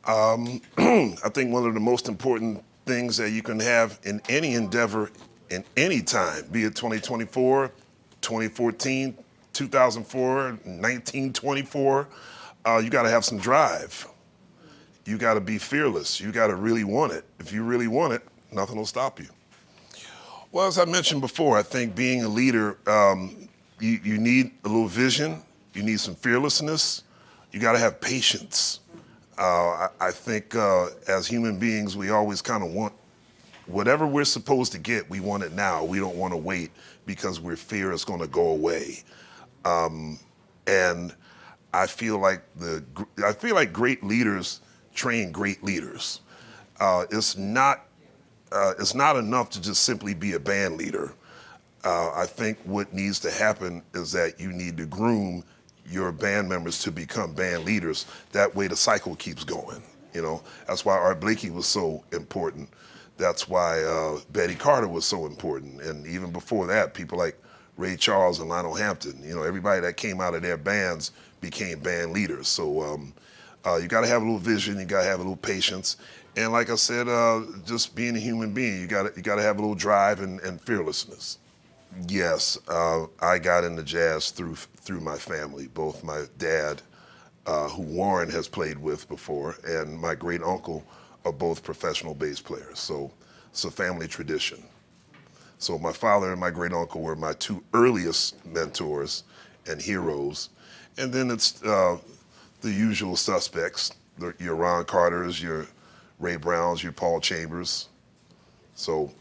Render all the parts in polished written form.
I think one of the most important things that you can have in any endeavor in any time, be it 2024, 2014, 2004, 1924, you got to have some drive. You got to be fearless. You got to really want it. If you really want it, nothing will stop you. Well, as I mentioned before, I think being a leader, you need a little vision. You need some fearlessness. You got to have patience. I think as human beings, we always kind of want whatever we're supposed to get, we want it now. We don't want to wait because we fear it's going to go away. And I feel like great leaders train great leaders. It's not enough to just simply be a band leader. I think what needs to happen is that you need to groom your band members to become band leaders. That way the cycle keeps going. You know, that's why Art Blakey was so important. That's why Betty Carter was so important. And even before that, people like Ray Charles and Lionel Hampton, you know, everybody that came out of their bands became band leaders. So you gotta have a little vision, you gotta have a little patience. And like I said, just being a human being, you gotta have a little drive and fearlessness. Yes, I got into jazz through my family. Both my dad, who Warren has played with before, and my great uncle are both professional bass players. So it's a family tradition. So my father and my great uncle were my two earliest mentors and heroes. And then it's the usual suspects, your Ron Carters, your Ray Browns, your Paul Chambers. So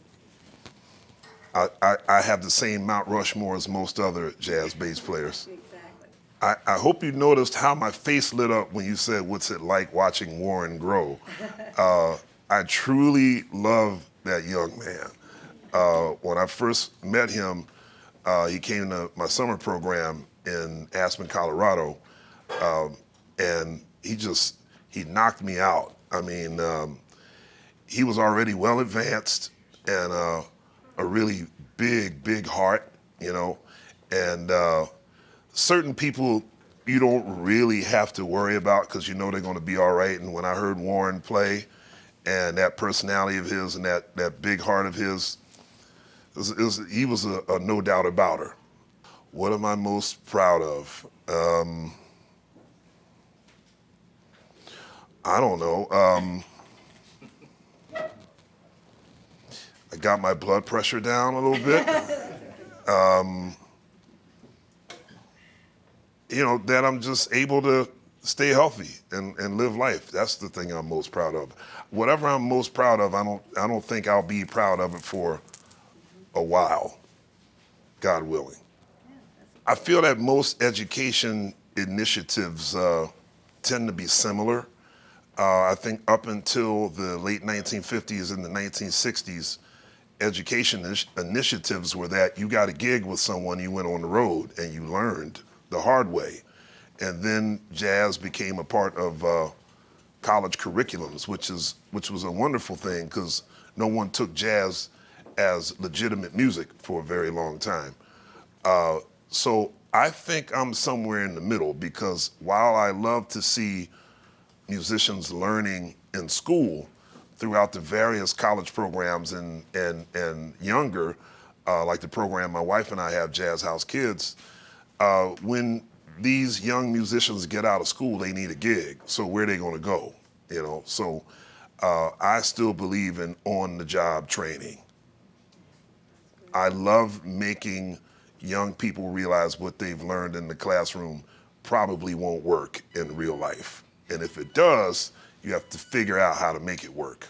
I have the same Mount Rushmore as most other jazz bass players. Exactly. I hope you noticed how my face lit up when you said, what's it like watching Warren grow? I truly love that young man. When I first met him, he came to my summer program in Aspen, Colorado, and he knocked me out. I mean, he was already well advanced and a really big heart, you know, and certain people you don't really have to worry about because you know they're going to be all right. And when I heard Warren play and that personality of his and that big heart of his, he was a no doubt about her. What am I most proud of? I don't know. I got my blood pressure down a little bit. You know, that I'm just able to stay healthy and live life. That's the thing I'm most proud of. Whatever I'm most proud of, I don't think I'll be proud of it for a while, God willing. I feel that most education initiatives tend to be similar. I think up until the late 1950s and the 1960s, education initiatives were that you got a gig with someone, you went on the road and you learned the hard way. And then jazz became a part of college curriculums, which was a wonderful thing because no one took jazz as legitimate music for a very long time. So I think I'm somewhere in the middle because while I love to see musicians learning in school throughout the various college programs and younger, like the program my wife and I have, Jazz House Kids, when these young musicians get out of school, they need a gig. So where are they going to go? You know, so I still believe in on-the-job training. I love making young people realize what they've learned in the classroom probably won't work in real life. And if it does, you have to figure out how to make it work.